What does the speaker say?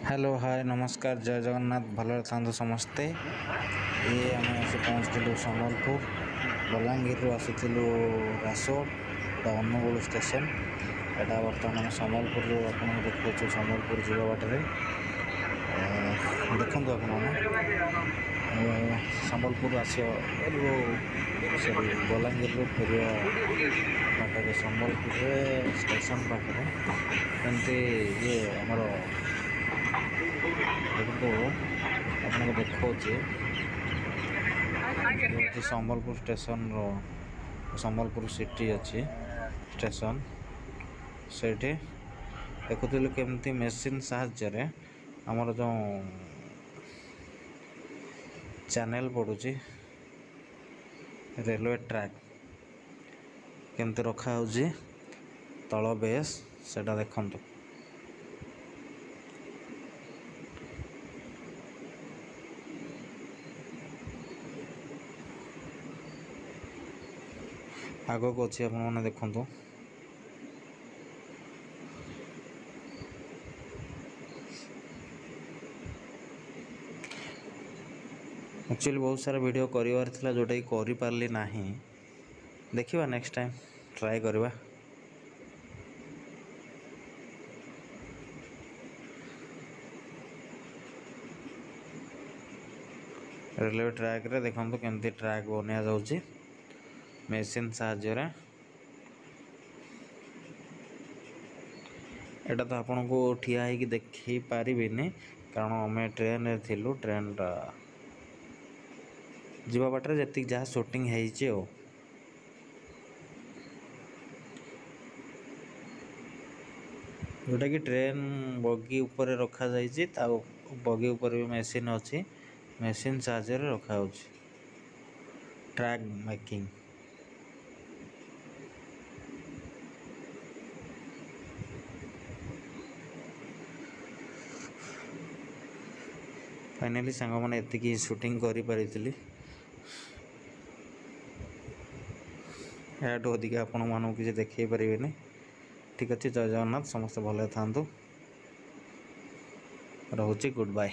Hello hi नमस्कार जय जगन्नाथ भल था समस्ते ये आम आसी पहुँचलु सम्बलपुर बलांगीर आसुलु रासोड़ अनुगुल स्टेशन एटा बर्तमान आम सम्बलपुर आपको देखा सम्बलपुर जावा बाटे देखु आप सम्बलपुर सॉरी बलांगीर फेरिया बाटे सम्बलपुर स्टेशन पाखे एमती ये आमर देखो आपको देखा सम्बलपुर स्टेशन सम्बलपुर सिटी अच्छी स्टेशन से देखुलु केमती मेसीन साहाय्य आमर जो चैनल पड़ुची रेलवे ट्रैक केमती रखा होची तल बेस सेटा देखंतु आग को अच्छी आपने देखु एक्चुअली बहुत सारा वीडियो करिवार थिला जोटा कि करि पारली नाही देखिबा नेक्स्ट टाइम ट्राई करवा। रेलवे ट्रैक रे देखंतु केमती ट्रैक बनिया जाउची मेसीन साहाय्य एटा तो आपन को ठिया है कि देखि पारिबिनी कारण आम ट्रेन रे थिलु ट्रेन जीवा बाटर जति जहाँ शूटिंग है जोटा कि ट्रेन बगी ऊपर रखा जाइए बगी ऊपर भी मेसीन अच्छी मेसीन साहाय्य रखा हो ट्रैक मेकिंग फाइनाली सांग मैंने एतिकी शूटिंग करी पारिथिली याठू अधिक आपण मानू किसी देखै पारिबेनी। ठीक अच्छे जय जगन्नाथ समस्त भले था रोचे गुड बाय।